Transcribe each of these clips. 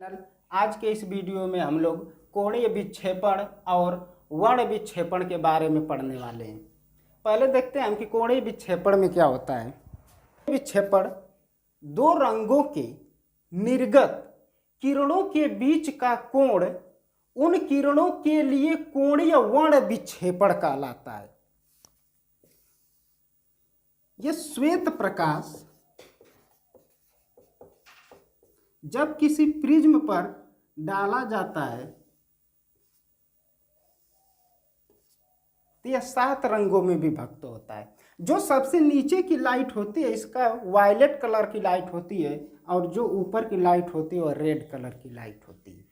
आज के इस वीडियो में हम लोग कोणीय विक्षेपण और वर्ण विक्षेपण के बारे में पढ़ने वाले हैं। पहले देखते हैं हम कि कोणीय विक्षेपण में क्या होता है। विक्षेपण दो रंगों के निर्गत किरणों के बीच का कोण उन किरणों के लिए कोणीय वर्ण विक्षेपण कहलाता है। यह श्वेत प्रकाश जब किसी प्रिज्म पर डाला जाता है तो यह 7 रंगों में विभक्त होता है। जो सबसे नीचे की लाइट होती है इसका वायलेट कलर की लाइट होती है और जो ऊपर की लाइट होती है वह रेड कलर की लाइट होती है।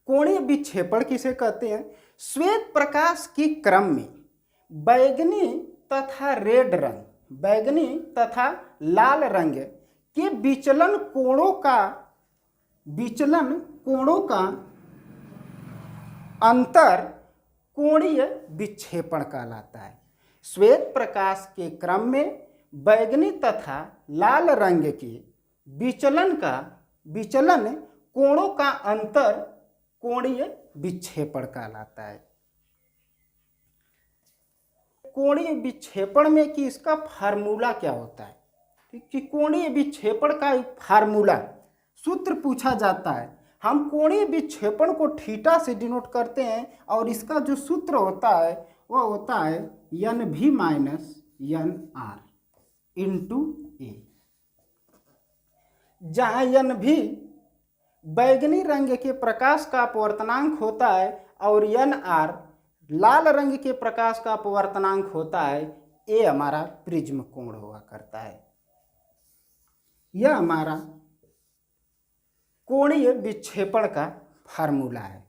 कोणीय विक्षेपण किसे कहते हैं? श्वेत प्रकाश के क्रम में बैंगनी तथा रेड रंग, बैंगनी तथा लाल रंग के विचलन कोणों का अंतर कोणीय विक्षेपण कहलाता है। श्वेत प्रकाश के क्रम में बैंगनी तथा लाल रंग के विचलन कोणों का अंतर कोणीय विक्षेपण कहलाता है। कोणीय विक्षेपण में कि इसका फार्मूला क्या होता है, कि कोणीय विक्षेपण का फार्मूला सूत्र पूछा जाता है। हम कोणीय विक्षेपण को थीटा से डिनोट करते हैं और इसका जो सूत्र होता है वह होता है NV माइनस NR इंटू ए, जहाँ NV बैंगनी रंग के प्रकाश का अपवर्तनांक होता है और NR लाल रंग के प्रकाश का अपवर्तनांक होता है। ए हमारा प्रिज्म कोण हुआ करता है। यह हमारा कोणीय विक्षेपण का फार्मूला है।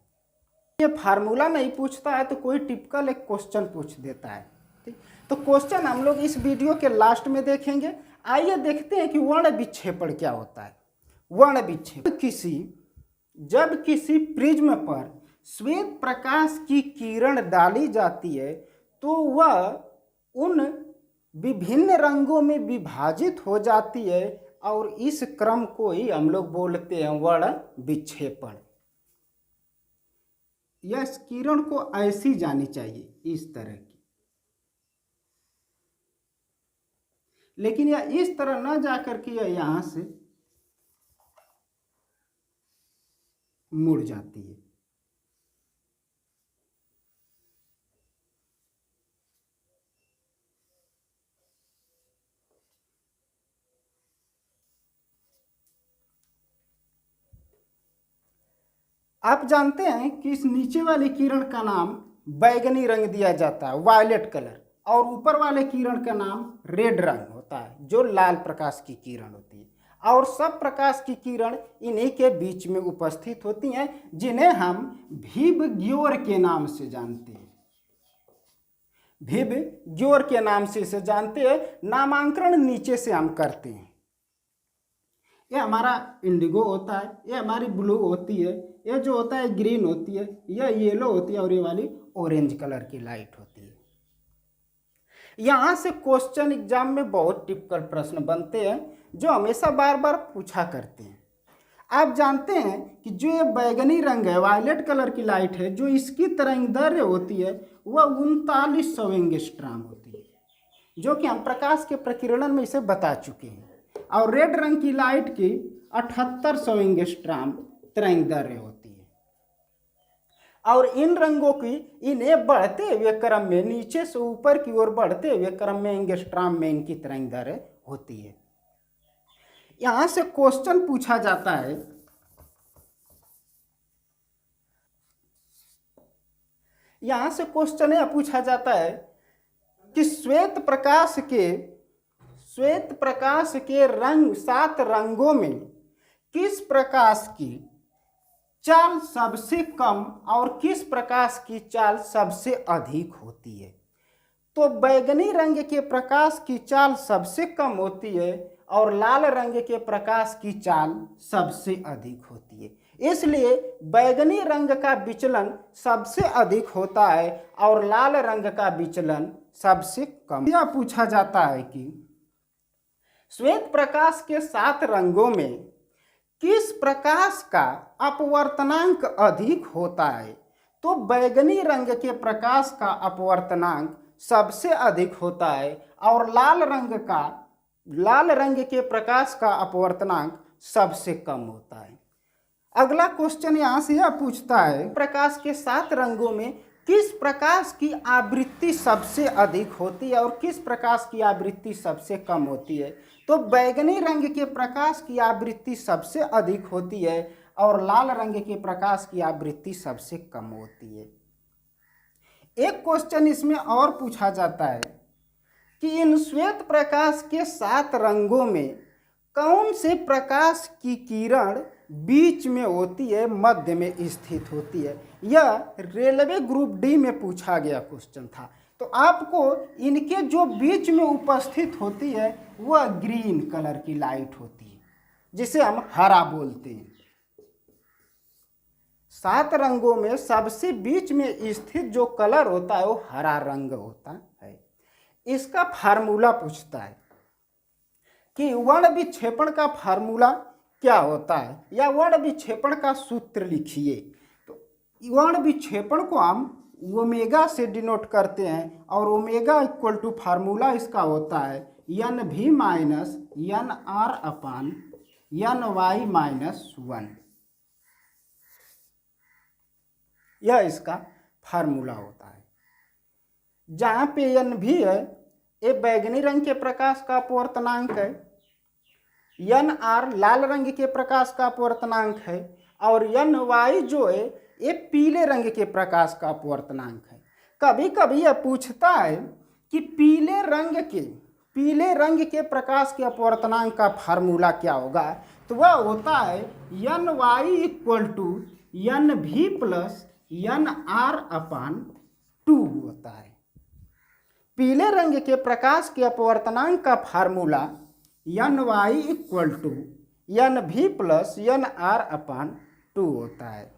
ये फार्मूला नहीं पूछता है तो कोई टिपिकल एक क्वेश्चन पूछ देता है। ठीक, तो क्वेश्चन हम लोग इस वीडियो के लास्ट में देखेंगे। आइए देखते हैं कि वर्ण विक्षेपण क्या होता है। वर्ण विक्षेपण जब किसी प्रिज्म पर श्वेत प्रकाश की किरण डाली जाती है तो वह उन विभिन्न रंगों में विभाजित हो जाती है और इस क्रम को ही हम लोग बोलते हैं वर्ण विक्षेपण। यह किरण को ऐसी जानी चाहिए, इस तरह की, लेकिन यह इस तरह न जाकर के यह यहां से मुड़ जाती है। आप जानते हैं कि इस नीचे वाली किरण का नाम बैंगनी रंग दिया जाता है, वायलेट कलर, और ऊपर वाले किरण का नाम रेड रंग होता है जो लाल प्रकाश की किरण होती है। और सब प्रकाश की किरण इन्हीं के बीच में उपस्थित होती हैं जिन्हें हम विबग्योर के नाम से जानते हैं। विबग्योर के नाम से इसे जानते हैं। नामांकन नीचे से हम करते हैं। यह हमारा इंडिगो होता है, यह हमारी ब्लू होती है, यह जो होता है ग्रीन होती है, यह येलो होती है और ये वाली ऑरेंज कलर की लाइट होती है। यहाँ से क्वेश्चन एग्जाम में बहुत टिपिकल प्रश्न बनते हैं जो हमेशा बार बार पूछा करते हैं। आप जानते हैं कि जो ये बैंगनी रंग है, वायलेट कलर की लाइट है, जो इसकी तरंगदैर्घ्य होती है वह 3900 एंगस्ट्रॉम होती है, जो कि हम प्रकाश के प्रकीर्णन में इसे बता चुके हैं। और रेड रंग की लाइट की 7800 एंगस्ट्रॉम तरंगदैर्घ्य होती है। और इन रंगों की इन्हें बढ़ते हुए क्रम में, नीचे से ऊपर की ओर बढ़ते हुए क्रम में एंगस्ट्रॉम में इनकी तरंगदैर्घ्य होती है। यहां से क्वेश्चन पूछा जाता है, यहां से क्वेश्चन यह पूछा जाता है कि श्वेत प्रकाश के रंग 7 रंगों में किस प्रकाश की चाल सबसे कम और किस प्रकाश की चाल सबसे अधिक होती है। तो बैंगनी रंग के प्रकाश की चाल सबसे कम होती है और लाल रंग के प्रकाश की चाल सबसे अधिक होती है। इसलिए बैंगनी रंग का विचलन सबसे अधिक होता है और लाल रंग का विचलन सबसे कम। यह पूछा जाता है कि श्वेत प्रकाश के 7 रंगों में किस प्रकाश का अपवर्तनांक अधिक होता है? तो बैगनी रंग के प्रकाश का अपवर्तनांक सबसे अधिक होता है और लाल रंग के प्रकाश का अपवर्तनांक सबसे कम होता है। अगला क्वेश्चन यहाँ से यह पूछता है, प्रकाश के 7 रंगों में किस प्रकाश की आवृत्ति सबसे अधिक होती है और किस प्रकाश की आवृत्ति सबसे कम होती है? तो बैगनी रंग के प्रकाश की आवृत्ति सबसे अधिक होती है और लाल रंग के प्रकाश की आवृत्ति सबसे कम होती है। एक क्वेश्चन इसमें और पूछा जाता है कि इन श्वेत प्रकाश के 7 रंगों में कौन से प्रकाश की किरण बीच में होती है, मध्य में स्थित होती है? यह रेलवे ग्रुप डी में पूछा गया क्वेश्चन था। तो आपको इनके जो बीच में उपस्थित होती है वह ग्रीन कलर की लाइट होती है, जिसे हम हरा बोलते हैं। 7 रंगों में सबसे बीच में स्थित जो कलर होता है वो हरा रंग होता है। इसका फार्मूला पूछता है कि वर्ण विक्षेपण का फार्मूला क्या होता है, या वर्ण विक्षेपण का सूत्र लिखिए। तो वर्ण विक्षेपण को हम ओमेगा से डिनोट करते हैं और ओमेगा इक्वल टू फार्मूला इसका होता है एन भी माइनस एन आर अपान एन वाई माइनस 1। यह इसका फार्मूला होता है। जहाँ पे एन भी है ये बैगनी रंग के प्रकाश का अपवर्तनांक है, एन आर लाल रंग के प्रकाश का अपवर्तनांक है और एन वाई जो है ये पीले रंग के प्रकाश का अपवर्तनांक है। कभी कभी यह पूछता है कि पीले रंग के प्रकाश के अपवर्तनांक का फार्मूला क्या होगा? तो वह होता है N Y equal to N B plus N R upon 2 होता है। पीले रंग के प्रकाश के अपवर्तनांक का formula N Y equal to N B plus N R upon 2 होता है।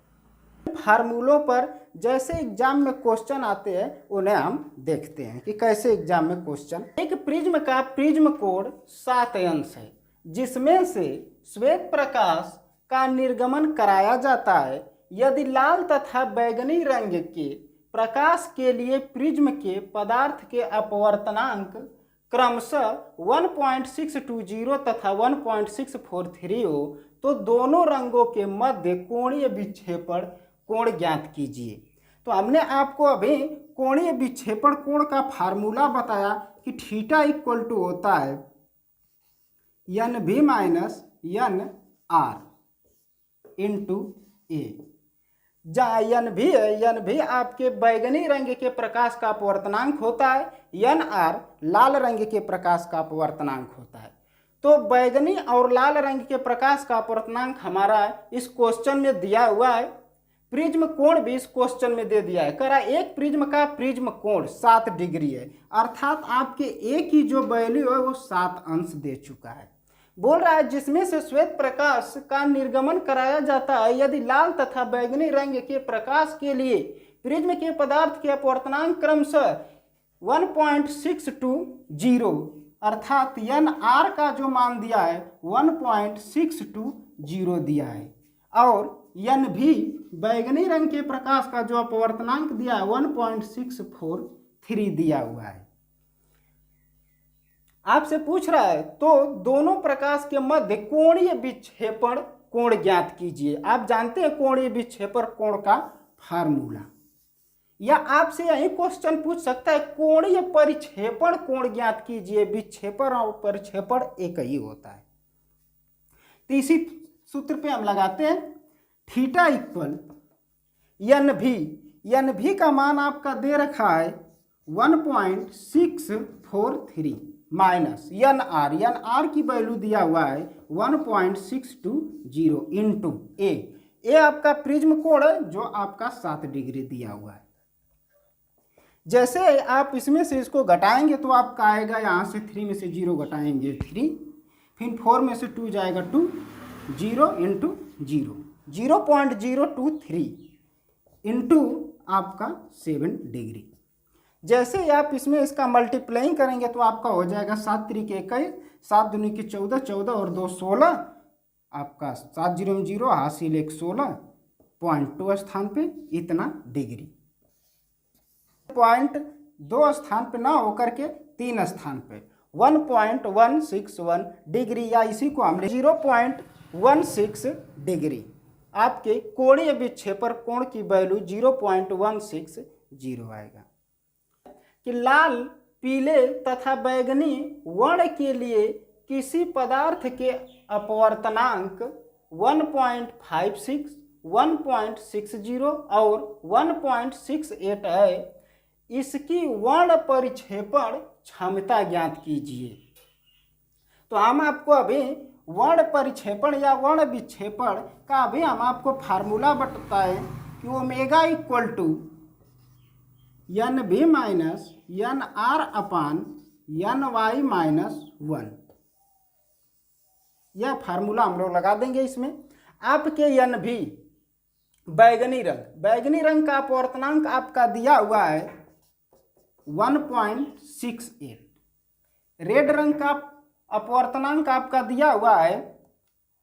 फार्मूलों पर जैसे एग्जाम में क्वेश्चन आते हैं उन्हें हम देखते हैं कि कैसे एग्जाम में क्वेश्चन। एक प्रिज्म का प्रिज्म कोण 7 अंश है, जिसमें से श्वेत प्रकाश का निर्गमन कराया जाता है। यदि लाल तथा बैगनी रंग के प्रकाश के लिए प्रिज्म के पदार्थ के अपवर्तनांक क्रमशः 1.620 तथा 1.643 हो तो दोनों रंगों के मध्य कोणीय विक्षेपण कोण ज्ञात कीजिए। तो हमने आपको अभी कोणीय विक्षेपण कोण का फार्मूला बताया कि थीटा इक्वल टू होता है एन भी माइनस एन आर इंटू ए। जहाँ एन भी है, एन भी आपके बैगनी रंग के प्रकाश का अपवर्तनांक होता है, एन आर लाल रंग के प्रकाश का अपवर्तनांक होता है। तो बैगनी और लाल रंग के प्रकाश का अपवर्तनांक हमारा इस क्वेश्चन में दिया हुआ है। प्रिज्म कोण भी इस क्वेश्चन में दे दिया है। कह रहा है एक प्रिज्म का प्रिज्म कोण 7 डिग्री है, अर्थात आपके ए की जो वैल्यू है वो 7 अंश दे चुका है। बोल रहा है जिसमें से श्वेत प्रकाश का निर्गमन कराया जाता है यदि लाल तथा बैगनी रंग के प्रकाश के लिए प्रिज्म के पदार्थ के अपवर्तनांक क्रमशः 1.620 अर्थात एन आर का जो मान दिया है 1.620 दिया है और एन भी बैगनी रंग के प्रकाश का जो अपवर्तनांक दिया है 1.643 दिया हुआ है। आपसे पूछ रहा है तो दोनों प्रकाश के मध्य कोणीय विक्षेपण कोण ज्ञात कीजिए। आप जानते हैं कोणीय विक्षेपण कोण का फार्मूला, या आपसे यही क्वेश्चन पूछ सकता है कोणीय परिक्षेपण कोण ज्ञात कीजिए। विक्षेपण और परिक्षेपण एक ही होता है। तो इसी सूत्र पे हम लगाते हैं थीटा इक्वल एन भी का मान आपका दे रखा है 1.643 माइनस एन आर की वैल्यू दिया हुआ है 1.620 इंटू ए आपका प्रिज्म कोण है जो आपका 7 डिग्री दिया हुआ है। जैसे आप इसमें से इसको घटाएंगे तो आपका आएगा यहाँ से 3 में से 0 घटाएंगे 3, फिर 4 में से 2 जाएगा 2, 0 इंटू 0.023 इंटू आपका 7 डिग्री। जैसे ही आप इसमें इसका मल्टीप्लाइंग करेंगे तो आपका हो जाएगा 7 3 के 21, 7 दूनी के 14, 14 और 2 16, आपका 7 0 में 0, हासिल 1 16.2 स्थान पे इतना डिग्री, 0.2 स्थान पे ना होकर के 3 स्थान पे 1.161 डिग्री, या इसी को हम 0.16 डिग्री। आपके कोणीय विक्षेपण कोण की वैल्यू 0.160 आएगा। कि लाल, पीले तथा बैंगनी वर्ण के लिए किसी पदार्थ के अपवर्तनांक 1.56, 1.60 और 1.68 है, इसकी वर्ण परिक्षेपण क्षमता ज्ञात कीजिए। तो हम आपको अभी वर्ण परिक्षेपण या वर्ण विक्षेपण का अभी हम आपको फार्मूला बताए कि omega equal to NV minus NR upon NY minus 1, यह फार्मूला हम लोग लगा देंगे इसमें। आपके NV बैगनी रंग का अपवर्तनांक आपका दिया हुआ है 1.68, रेड रंग का अपवर्तनांक आपका दिया हुआ है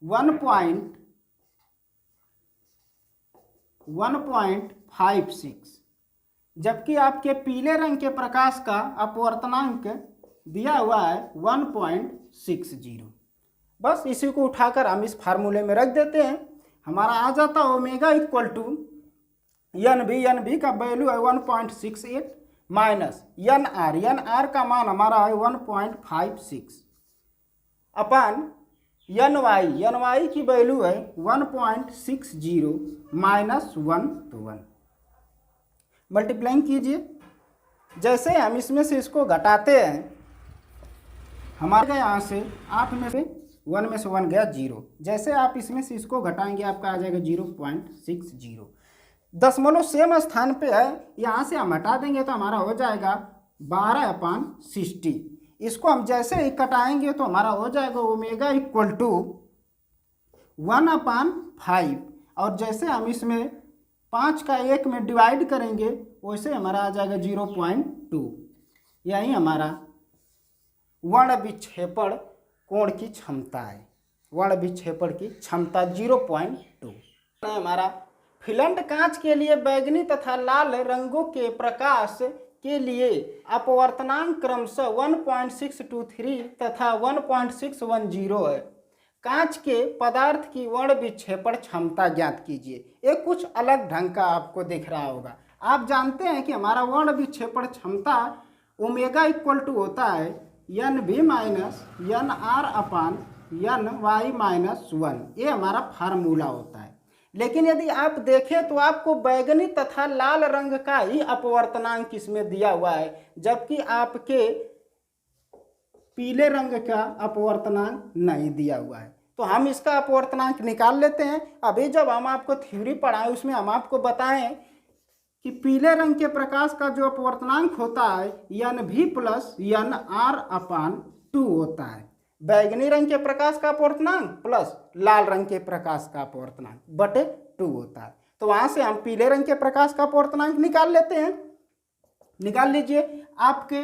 1.56, जबकि आपके पीले रंग के प्रकाश का अपवर्तनांक दिया हुआ है 1.60। बस इसी को उठाकर हम इस फार्मूले में रख देते हैं। हमारा आ जाता ओमेगा इक्वल टू NV का वैल्यू है 1.68 माइनस NR का मान हमारा है 1.56 अपान NY की वैल्यू है 1.60 माइनस 1 तो 1। मल्टीप्लाइंग कीजिए। जैसे हम इसमें से इसको घटाते हैं, हमारे यहाँ से 8 में से 1 में से 1 गया 0। जैसे आप इसमें से इसको घटाएंगे आपका आ जाएगा 0.60। दशमलव सेम स्थान पे है, यहाँ से हम हटा देंगे तो हमारा हो जाएगा 12/60। इसको हम जैसे ही कटाएंगे तो हमारा हो जाएगा ओमेगा इक्वल टू 1/5, और जैसे हम इसमें 5 का 1 में डिवाइड करेंगे वैसे हमारा आ जाएगा 0.2। यही हमारा वर्ण विक्षेपण कोण की क्षमता है, वर्ण विक्षेपण की क्षमता 0.2। हमारा फिलंट कांच के लिए बैगनी तथा लाल रंगों के प्रकाश के लिए अपवर्तनांक क्रमशः 1.623 तथा 1.610 है। कांच के पदार्थ की वर्ण विक्षेपण क्षमता ज्ञात कीजिए। एक कुछ अलग ढंग का आपको दिख रहा होगा। आप जानते हैं कि हमारा वर्ण विक्षेपण क्षमता ओमेगा इक्वल टू होता है NV minus NR upon NY minus 1, ये हमारा फार्मूला होता है। लेकिन यदि आप देखें तो आपको बैगनी तथा लाल रंग का ही अपवर्तनांक इसमें दिया हुआ है, जबकि आपके पीले रंग का अपवर्तनांक नहीं दिया हुआ है। तो हम इसका अपवर्तनांक निकाल लेते हैं। अभी जब हम आपको थ्योरी पढ़ाएं उसमें हम आपको बताएं कि पीले रंग के प्रकाश का जो अपवर्तनांक होता है NV प्लस NR अपान 2 होता है। बैगनी रंग के प्रकाश का अपवर्तनांक प्लस लाल रंग के प्रकाश का अपवर्तनांक बटे 2 होता है। तो वहां से हम पीले रंग के प्रकाश का अपवर्तनांक निकाल लेते हैं। निकाल लीजिए। आपके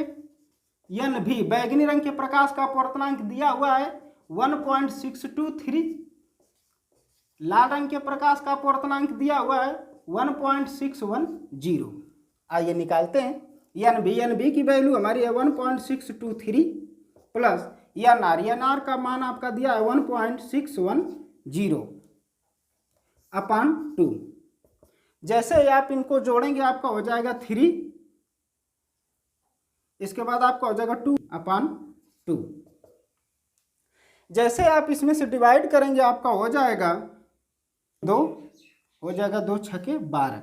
NV बैगनी रंग के प्रकाश का अपवर्तनांक दिया हुआ है 1.623, लाल रंग के प्रकाश का अपवर्तनांक दिया हुआ है 1.610। आइए निकालते हैं। NV की वैल्यू हमारी है 1.623 प्लस NR का मान आपका दिया है 1.610 अपान 2। जैसे ही आप इनको जोड़ेंगे आपका हो जाएगा 3, इसके बाद आपका हो जाएगा 2 अपान 2। जैसे आप इसमें से डिवाइड करेंगे आपका हो जाएगा 2, हो जाएगा 2 छके 12,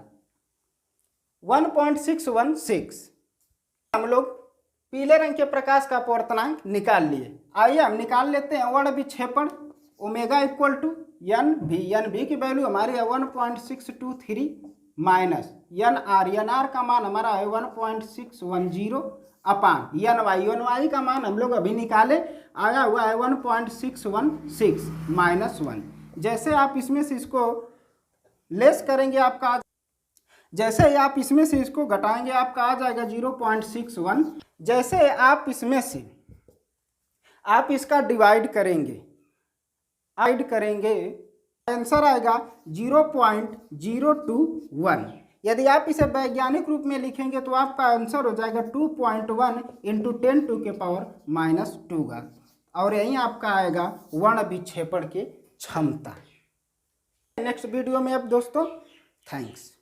1.616। हम लोग पीले रंग के प्रकाश का अपवर्तनांक निकाल लिए। आइए हम निकाल लेते हैं वर्ण विक्षेपण ओमेगा इक्वल टू NV की वैल्यू हमारी है 1.623 माइनस NR का मान हमारा है 1.610 अपान NY का मान हम लोग अभी निकाले, आया हुआ है 1.616 माइनस 1। जैसे आप इसमें से इसको लेस करेंगे आपका, जैसे ही आप इसमें से इसको घटाएंगे आपका आ जाएगा 0.61। जैसे आप इसमें से आप इसका डिवाइड करेंगे ऐड करेंगे, आंसर आएगा 0.021। यदि आप इसे वैज्ञानिक रूप में लिखेंगे तो आपका आंसर हो जाएगा 2.1 इंटू 10⁻², और यहीं आपका आएगा वर्ण विक्षेपण की क्षमता। नेक्स्ट वीडियो में अब दोस्तों, थैंक्स।